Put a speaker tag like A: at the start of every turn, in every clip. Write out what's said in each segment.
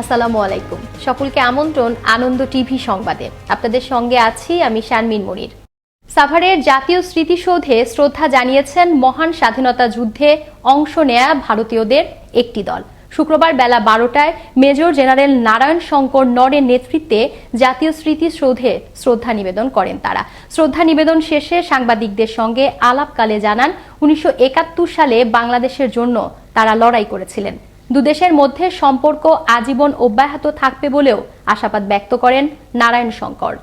A: আসসালামু আলাইকুম। সকলকে আমন্ত্রণ আনন্দ টিভি সংবাদে। আপনাদের সঙ্গে আছি আমি শারমিন মনির। সাভারের জাতীয় স্মৃতিসৌধে শ্রদ্ধা জানিয়েছেন মহান স্বাধীনতা যুদ্ধে অংশ নেয়া ভারতীয়দের একটি দল। শুক্রবার বেলা 12টায় মেজর জেনারেল নারায়ণ শঙ্কর নরের নেতৃত্বে জাতীয় স্মৃতিসৌধে শ্রদ্ধা নিবেদন করেন তারা। শ্রদ্ধা নিবেদন শেষে সাংবাদিকদের সঙ্গে আলাপকালে জানান 1971 সালে বাংলাদেশের জন্য তারা লড়াই করেছিলেন। দুদেশের মধ্যে সম্পর্ক আজীবন অব্যাহত থাকবে বলেও আশাবাদ ব্যক্ত করেন Narayan Shankar.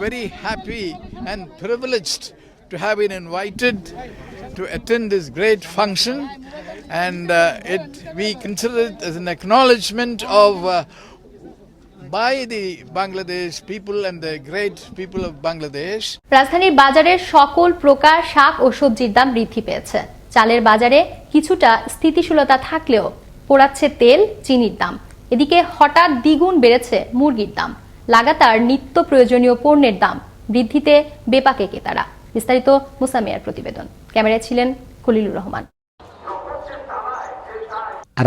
B: Very happy and privileged to have been invited to attend this great function, and we consider it as an acknowledgement of by the Bangladesh people and the great people of Bangladesh.
A: রাজধানীর বাজারের সকল প্রকার শাক ও সবজির দাম বৃদ্ধি পেয়েছে। চালের বাজারে কিছুটা স্থিতিশীলতা থাকলেও পোড়াচ্ছে তেল, চিনির দাম। এদিকে হঠাৎ দ্বিগুণ বেড়েছে মুরগির দাম। লাগাতার নিত্য প্রয়োজনীয় পণ্যের দাম বৃদ্ধিতে বেপাকে ক্রেতারা। বিস্তারিত মুসামিয়ার প্রতিবেদন। ক্যামেরায় ছিলেন খলিলুর রহমান।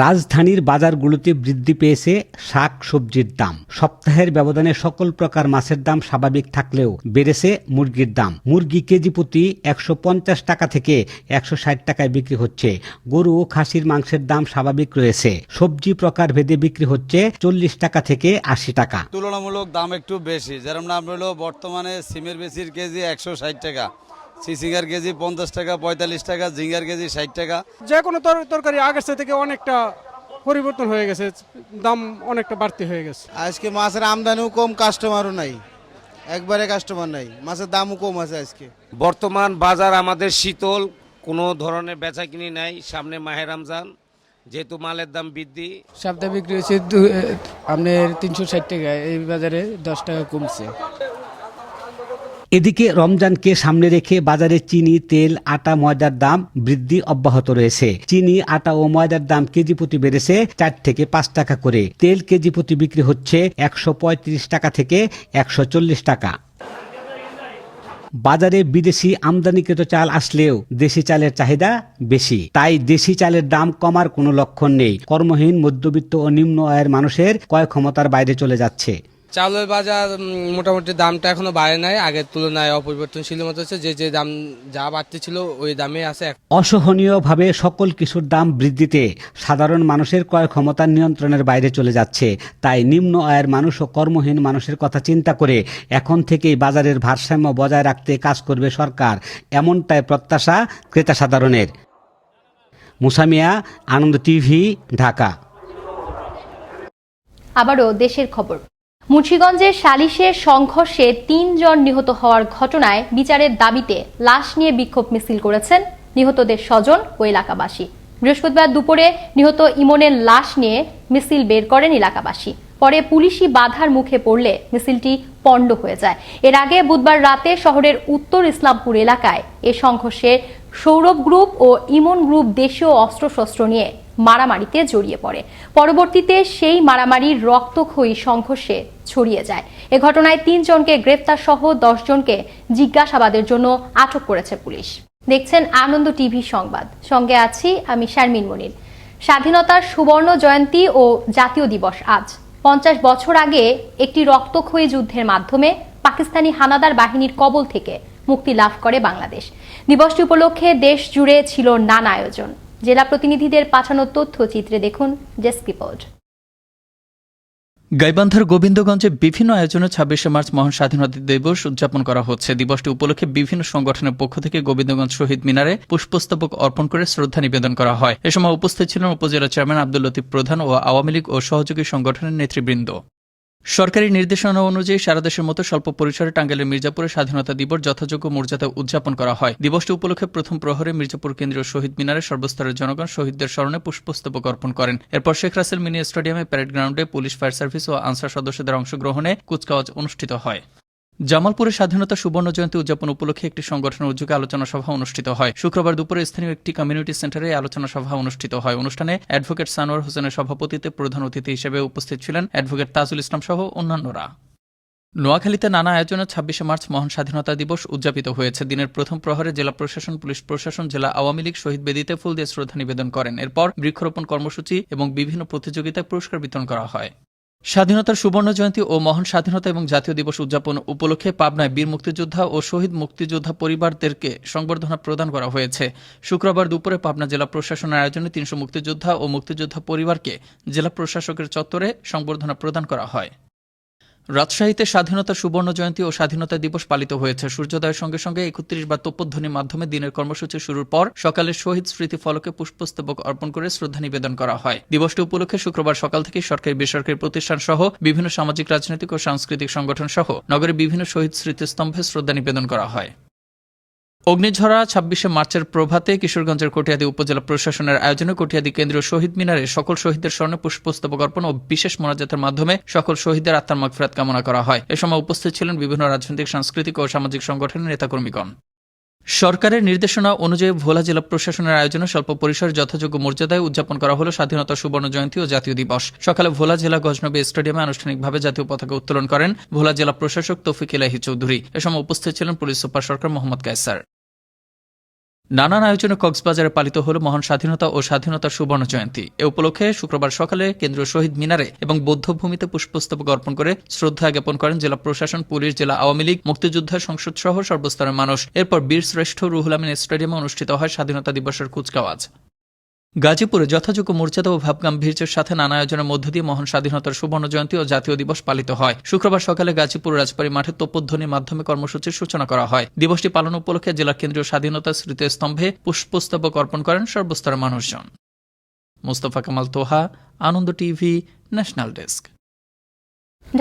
C: রাজধানীর বাজারগুলোতে বৃদ্ধি পেয়েছে শাক সবজির দাম। সপ্তাহের ব্যবধানে সকল প্রকার মাছের দাম স্বাভাবিক থাকলেও বেড়েছে মুরগির দাম। মুরগি কেজি প্রতি 150 টাকা থেকে 160 টাকায় বিক্রি হচ্ছে। গরু ও খাসির মাংসের দাম স্বাভাবিক রয়েছে। সবজি প্রকার ভেদে বিক্রি হচ্ছে 40 টাকা থেকে 80 টাকা।
D: তুলনামূলক দাম একটু বেশি, যেরকম নাম হলো বর্তমানে সিমের বেশির কেজি 160 টাকা, সিসিঙ্গার কেজি 50 টাকা, 45 টাকা, ঝিঙ্গার কেজি 60 টাকা।
E: যে কোনো তরকারি আগের থেকে অনেকটা পরিবর্তন হয়ে গেছে, দাম অনেকটা বাড়তি হয়ে গেছে।
F: আজকে মাছের আমদানিও কম, কাস্টমারও নাই, একবারে কাস্টমার নাই, মাছের দামও কম আছে আজকে।
G: বর্তমান বাজার আমাদের শীতল, কোনো ধরনের বেচা কিনি নাই। সামনে মাহে রমজান, যেহেতু মালের দাম বৃদ্ধি।
H: সপ্তাহে বিক্রি হয়েছে আপনার 360 টাকা, এই বাজারে 10 টাকা কমছে।
C: এদিকে রমজানকে সামনে রেখে বাজারে চিনি, তেল, আটা, ময়দার দাম বৃদ্ধি অব্যাহত রয়েছে। চিনি, আটা ও ময়দার দাম কেজি প্রতি বেড়েছে 4 থেকে 5 টাকা করে। তেল কেজি প্রতি বিক্রি হচ্ছে 135 টাকা থেকে 140 টাকা। বাজারে বিদেশি আমদানিকৃত চাল আসলেও দেশি চালের চাহিদা বেশি, তাই দেশি চালের দাম কমার কোনো লক্ষণ নেই। কর্মহীন, মধ্যবিত্ত ও নিম্ন আয়ের মানুষের ক্রয় ক্ষমতার বাইরে চলে যাচ্ছে।
H: চাউলের বাজার মোটামুটি দামটা এখনো বাড়ে নাই, আগের তুলনায় অপরিবর্তনশীল মতো হচ্ছে। যে দাম যা বাড়তি ছিল ওই দামে আছে।
C: অসহনীয়ভাবে সকল কিছুর দাম বৃদ্ধিতে সাধারণ মানুষের ক্রয় ক্ষমতার নিয়ন্ত্রণের বাইরে চলে যাচ্ছে। তাই নিম্ন আয়ের মানুষ ও কর্মহীন মানুষের কথা চিন্তা করে এখন থেকেই বাজারের ভারসাম্য বজায় রাখতে কাজ করবে সরকার, এমনটাই প্রত্যাশা ক্রেতা সাধারণের। মুসামিয়া, আনন্দ টিভি, ঢাকা।
A: আবারও দেশের খবর। মুন্সিগঞ্জের সালিশের সংঘর্ষে 3 জন নিহত হওয়ার ঘটনায় বিচারের দাবিতে লাশ নিয়ে বিক্ষোভ মিছিল করেছেন নিহতদের স্বজন ও এলাকাবাসী। বৃহস্পতিবার দুপুরে নিহত ইমনের লাশ নিয়ে মিছিল বের করেন এলাকাবাসী। পরে পুলিশি বাধার মুখে পড়লে মিছিলটি পণ্ড হয়ে যায়। এর আগে বুধবার রাতে শহরের উত্তর ইসলামপুর এলাকায় এ সংঘর্ষে সৌরভ গ্রুপ ও ইমন গ্রুপ দেশীয় অস্ত্রশস্ত্র নিয়ে মারামারিতে জড়িয়ে পড়ে। পরবর্তীতে সেই মারামারির রক্তক্ষয়ী সংঘর্ষে ছড়িয়ে যায়। এ ঘটনায় 3 জনকে গ্রেফতার সহ 10 জনকে জিজ্ঞাসাবাদের জন্য আটক করেছে পুলিশ। দেখছেন আনন্দ টিভি সংবাদ, সঙ্গে আছি আমি শারমিন মনির। স্বাধীনতার সুবর্ণ জয়ন্তী ও জাতীয় দিবস আজ। 50 বছর আগে একটি রক্তক্ষয়ী যুদ্ধের মাধ্যমে পাকিস্তানি হানাদার বাহিনীর কবল থেকে মুক্তি লাভ করে বাংলাদেশ। দিবসটি উপলক্ষে দেশ জুড়ে ছিল নানা আয়োজন। জেলা প্রতিনিধিদের পাঠানো তথ্যচিত্রে দেখুন ডেস্ক রিপোর্ট।
I: গাইবান্ধার গোবিন্দগঞ্জে বিভিন্ন আয়োজনে 26শে মার্চ মহান স্বাধীনতা দিবস উদযাপন করা হচ্ছে। দিবসটি উপলক্ষে বিভিন্ন সংগঠনের পক্ষ থেকে গোবিন্দগঞ্জ শহীদ মিনারে পুষ্পস্তবক অর্পণ করে শ্রদ্ধা নিবেদন করা হয়। এ সময় উপস্থিত ছিলেন উপজেলা চেয়ারম্যান আব্দুল লতিফ প্রধান ও আওয়ামী লীগ ও সহযোগী সংগঠনের নেতৃবৃন্দ। সরকারি নির্দেশনা অনুযায়ী সারা দেশের মতো স্বল্প পরিসরে টাঙ্গাইলের মির্জাপুরে স্বাধীনতা দিবস যথাযোগ্য মর্যাদায় উদযাপন করা হয়। দিবসটি উপলক্ষে প্রথম প্রহরে মির্জাপুর কেন্দ্রীয় শহীদ মিনারে সর্বস্তরের জনগণ শহীদদের স্মরণে পুষ্পস্তবক অর্পণ করেন। এরপর শেখ রাসেল মিনি স্টেডিয়ামে প্যারেড গ্রাউন্ডে পুলিশ, ফায়ার সার্ভিস ও আনসার সদস্যদের অংশগ্রহণে কুচকাওয়াজ অনুষ্ঠিত হয়। জামালপুরে স্বাধীনতা সুবর্ণ জয়ন্তী উদযাপন উপলক্ষে একটি সংগঠনের উদ্যোগে আলোচনা সভা অনুষ্ঠিত হয়। শুক্রবার দুপুরে স্থানীয় একটি কমিউনিটি সেন্টারে আলোচনা সভা অনুষ্ঠিত হয়। অনুষ্ঠানে অ্যাডভোকেট সানোয়ার হোসেনের সভাপতিত্বে প্রধান অতিথি হিসেবে উপস্থিত ছিলেন অ্যাডভোকেট তাজুল ইসলাম সহ অন্যান্যরা। নোয়াখালীতে নানা আয়োজনে ২৬শে মার্চ মহান স্বাধীনতা দিবস উদযাপিত হয়েছে। দিনের প্রথম প্রহরে জেলা প্রশাসন, পুলিশ প্রশাসন, জেলা আওয়ামী লীগ শহীদ বেদিতে ফুল দিয়ে শ্রদ্ধা নিবেদন করেন। এরপর বৃক্ষরোপণ কর্মসূচি এবং বিভিন্ন প্রতিযোগিতায় পুরস্কার বিতরণ করা হয়। স্বাধীনতার সুবর্ণ জয়ন্তী ও মহান স্বাধীনতা এবং জাতীয় দিবস উদযাপন উপলক্ষে পাবনায় বীর মুক্তিযোদ্ধা ও শহীদ মুক্তিযোদ্ধা পরিবারদেরকে সংবর্ধনা প্রদান করা হয়েছে। শুক্রবার দুপুরে পাবনা জেলা প্রশাসনের আয়োজনে ৩০০ মুক্তিযোদ্ধা ও মুক্তিযোদ্ধা পরিবারকে জেলা প্রশাসকের চত্বরে সংবর্ধনা প্রদান করা হয়। রাজশাহীতে স্বাধীনতার সুবর্ণ জয়ন্তী ও স্বাধীনতা দিবস পালিত হয়েছে। সূর্যোদয়ের সঙ্গে সঙ্গে ৩১ বার তোপধ্বনির মাধ্যমে দিনের কর্মসূচি শুরুর পর সকালে শহীদ স্মৃতি ফলকে পুষ্পস্তবক অর্পণ করে শ্রদ্ধা নিবেদন করা হয়। দিবসটি উপলক্ষে শুক্রবার সকাল থেকে সরকারি বেসরকারি প্রতিষ্ঠান সহ বিভিন্ন সামাজিক, রাজনৈতিক ও সাংস্কৃতিক সংগঠন সহ নগরের বিভিন্ন শহীদ স্মৃতিস্তম্ভে শ্রদ্ধা নিবেদন করা হয়। অগ্নিঝরা ২৬শে মার্চের প্রভাতে কিশোরগঞ্জের কটিয়াদী উপজেলা প্রশাসনের আয়োজনে কটিয়াদী কেন্দ্রীয় শহীদ মিনারে সকল শহীদদের স্মরণে পুষ্পস্তবক অর্পণ ও বিশেষ মোনাজাতের মাধ্যমে সকল শহীদদের আত্মার মাগফিরাত কামনা করা হয়। এ সময় উপস্থিত ছিলেন বিভিন্ন রাজনৈতিক, সাংস্কৃতিক ও সামাজিক সংগঠনের নেতাকর্মীগণ। সরকারের নির্দেশনা অনুযায়ী ভোলা জেলা প্রশাসনের আয়োজনে স্বল্প পরিসরে যথাযোগ্য মর্যাদায় উদযাপন করা হল স্বাধীনতা সুবর্ণ জয়ন্তী ও জাতীয় দিবস। সকালে ভোলা জেলা গজনবী স্টেডিয়ামে আনুষ্ঠানিকভাবে জাতীয় পতাকা উত্তোলন করেন ভোলা জেলা প্রশাসক তৌফিক ইলাহি চৌধুরী। এ সময় উপস্থিত ছিলেন পুলিশ সুপার সরকার মোহাম্মদ কায়সার। নানান আয়োজনে কক্সবাজারে পালিত হল মহান স্বাধীনতা ও স্বাধীনতার সুবর্ণ জয়ন্তী। এ উপলক্ষে শুক্রবার সকালে কেন্দ্রীয় শহীদ মিনারে এবং বৌদ্ধভূমিতে পুষ্পস্তবক অর্পণ করে শ্রদ্ধা জ্ঞাপন করেন জেলা প্রশাসন, পুলিশ, জেলা আওয়ামী লীগ, মুক্তিযোদ্ধা সংসদ সহ সর্বস্তরের মানুষ। এরপর বীর শ্রেষ্ঠ রুহুল আমিন স্টেডিয়ামে অনুষ্ঠিত হয় স্বাধীনতা দিবসের কুচকাওয়াজ। গাজীপুরে যথাযোগ্য মর্যাদা ও ভাবগাম্ভীর্যের সাথে নানা আয়োজনের মধ্য দিয়ে মহান স্বাধীনতার সুবর্ণ জয়ন্তী ও জাতীয় দিবস পালিত হয়। শুক্রবার সকালে গাজীপুর রাজবাড়ী মাঠে তোপধ্বনির মাধ্যমে কর্মসূচির সূচনা করা হয়। দিবসটি পালন উপলক্ষে জেলার কেন্দ্রীয় স্বাধীনতা স্মৃতিস্তম্ভে পুষ্পস্তবক অর্পণ করেন সর্বস্তরের মানুষজন। মোস্তফা কামাল তোহা, আনন্দ টিভি, ন্যাশনাল ডেস্ক।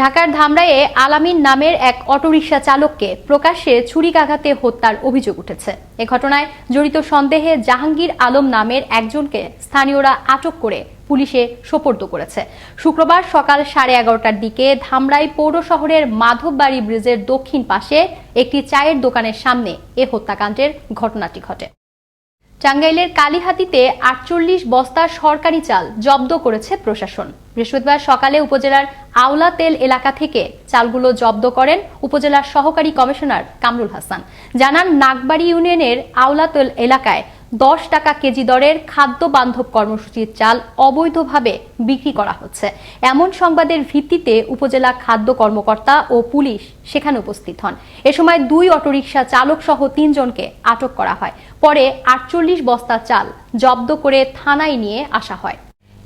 A: ঢাকার ধামরাইয়ে আলামিন নামের এক অটোরিকশা চালককে প্রকাশ্যে ছুরিকাঘাতে হত্যার অভিযোগ উঠেছে। এ ঘটনায় জড়িত সন্দেহে জাহাঙ্গীর আলম নামের একজনকে স্থানীয়রা আটক করে পুলিশে সোপর্দ করেছে। শুক্রবার সকাল 11:30টার দিকে ধামরাই পৌর শহরের মাধববাড়ি ব্রিজের দক্ষিণ পাশে একটি চায়ের দোকানের সামনে এ হত্যাকাণ্ডের ঘটনাটি ঘটে। টাঙ্গাইলের কালিহাতীতে 48 বস্তা সরকারি চাল জব্দ করেছে প্রশাসন। বৃহস্পতিবার সকালে উপজেলার আওলা তেল এলাকা থেকে চালগুলো জব্দ করেন উপজেলার সহকারী কমিশনার কামরুল হাসান। জানান, নাগবাড়ি ইউনিয়নের আওলা তেল এলাকায় 10 টাকা কেজি দরের খাদ্য বান্ধব কর্মসূচির চাল অবৈধভাবে বিক্রি করা হচ্ছে। এমন সংবাদের ভিত্তিতে উপজেলা খাদ্য কর্মকর্তা ও পুলিশ সেখানে উপস্থিত হন। এ সময় 2 অটোরিকশা চালক সহ 3 জনকে আটক করা হয়। পরে 48 বস্তা চাল জব্দ করে থানায় নিয়ে আসা হয়।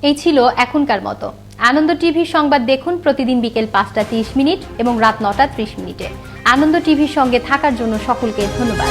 A: এই ছিল এখনকার মতো। আনন্দ টিভির সংবাদ দেখুন প্রতিদিন বিকেল 5টা30 এবং রাত 9টা30। আনন্দ টিভির সঙ্গে থাকার জন্য সকলকে ধন্যবাদ।